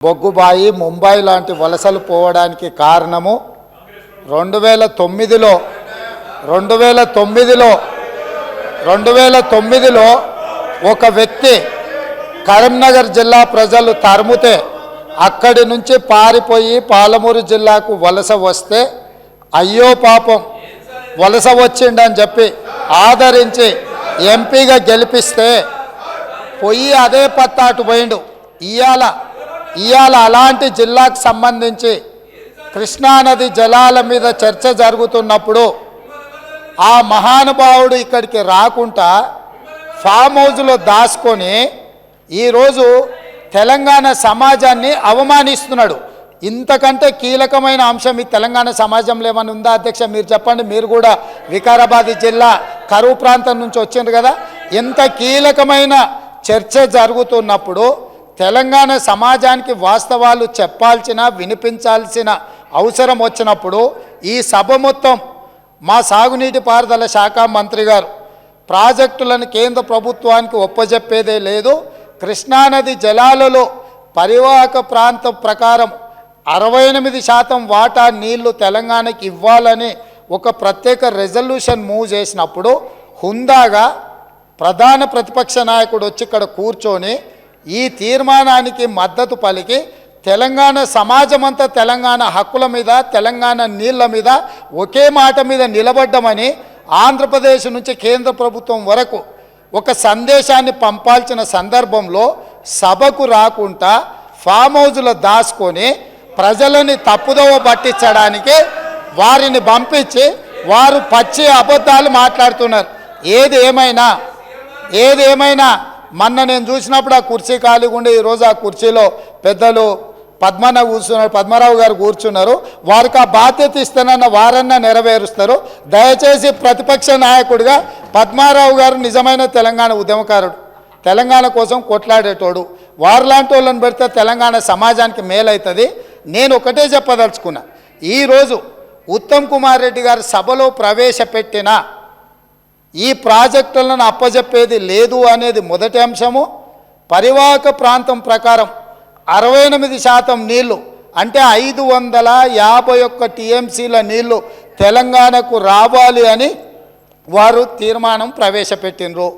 బొగ్గుబాయి ముంబై లాంటి వలసలు పోవడానికి కారణము 2009లో ఒక వ్యక్తి కరీంనగర్ జిల్లా ప్రజలు తరుముతే అక్కడి నుంచి పారిపోయి పాలమూరు జిల్లాకు వలస వస్తే అయ్యో పాపం వలస వచ్చిండని చెప్పి ఆదరించి ఎంపీగా గెలిపిస్తే పోయి అదే పత్తాటు పోయిండు. ఇయాల అలాంటి జిల్లాకు సంబంధించి కృష్ణానది జలాల మీద చర్చ జరుగుతున్నప్పుడు ఆ మహానుభావుడు ఇక్కడికి రాకుండా ఫామ్ హౌస్లో దాచుకొని ఈరోజు తెలంగాణ సమాజాన్ని అవమానిస్తున్నాడు. ఇంతకంటే కీలకమైన అంశం ఈ తెలంగాణ సమాజంలో ఏమైనా ఉందా అధ్యక్ష? మీరు చెప్పండి. మీరు కూడా వికారాబాద్ జిల్లా కరువు ప్రాంతం నుంచి వచ్చిండ్రు కదా. ఇంత కీలకమైన చర్చ జరుగుతున్నప్పుడు తెలంగాణ సమాజానికి వాస్తవాలు చెప్పాల్సిన వినిపించాల్సిన అవసరం వచ్చినప్పుడు ఈ సభ మొత్తం మా సాగునీటి పారుదల శాఖ మంత్రి గారు ప్రాజెక్టులను కేంద్ర ప్రభుత్వానికి ఒప్పజెప్పేదే లేదు, కృష్ణానది జలాలలో పరివాహక ప్రాంతం ప్రకారం 68% వాటా నీళ్లు తెలంగాణకి ఇవ్వాలని ఒక ప్రత్యేక రెజల్యూషన్ మూవ్ చేసినప్పుడు హుందాగా ప్రధాన ప్రతిపక్ష నాయకుడు వచ్చి ఇక్కడ కూర్చొని ఈ తీర్మానానికి మద్దతు పలికి తెలంగాణ సమాజమంతా తెలంగాణ హక్కుల మీద తెలంగాణ నీళ్ల మీద ఒకే మాట మీద నిలబడ్డమని ఆంధ్రప్రదేశ్ నుంచి కేంద్ర ప్రభుత్వం వరకు ఒక సందేశాన్ని పంపాల్సిన సందర్భంలో సభకు రాకుండా ఫామ్ హౌస్లో దాచుకొని ప్రజలని తప్పుదోవ పట్టించడానికి వారిని పంపించి వారు పచ్చి అబద్ధాలు మాట్లాడుతున్నారు. ఏది ఏమైనా మొన్న నేను చూసినప్పుడు ఆ కుర్చీ ఖాళీగా ఉండి ఈరోజు ఆ కుర్చీలో పెద్దలు పద్మరావు గారు కూర్చున్నారు. వారికి ఆ బాధ్యత ఇస్తానన్న వారన్నా నెరవేరుస్తారు. దయచేసి ప్రతిపక్ష నాయకుడిగా పద్మారావు గారు నిజమైన తెలంగాణ ఉద్యమకారుడు, తెలంగాణ కోసం కొట్లాడేటోడు. వారిలాంటి వాళ్ళని పెడితే తెలంగాణ సమాజానికి మేలవుతుంది. నేను ఒకటే చెప్పదలుచుకున్నా, ఈరోజు ఉత్తమ్ కుమార్ రెడ్డి గారు సభలో ప్రవేశపెట్టిన ఈ ప్రాజెక్టులను అప్పజెప్పేది లేదు అనేది మొదటి అంశము. పరివాహక ప్రాంతం ప్రకారం 68% నీళ్లు అంటే 551 టీఎంసీల నీళ్లు తెలంగాణకు రావాలి అని వారు తీర్మానం ప్రవేశపెట్టినరు.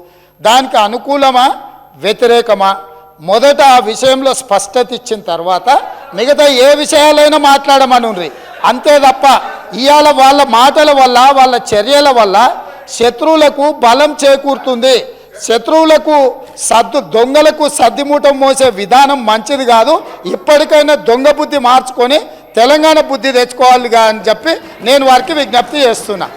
దానికి అనుకూలమా వ్యతిరేకమా మొదట ఆ విషయంలో స్పష్టత ఇచ్చిన తర్వాత మిగతా ఏ విషయాలైనా మాట్లాడమనుండ్రి. అంతే తప్ప ఇవాళ వాళ్ళ మాటల వల్ల వాళ్ళ చర్యల వల్ల శత్రువులకు బలం చేకూరుతుంది. శత్రువులకు దొంగలకు సద్దిమూటం మోసే విధానం మంచిది కాదు. ఇప్పటికైనా దొంగ బుద్ధి మార్చుకొని తెలంగాణ బుద్ధి తెచ్చుకోవాలిగా అని చెప్పి నేను వారికి విజ్ఞప్తి చేస్తున్నా.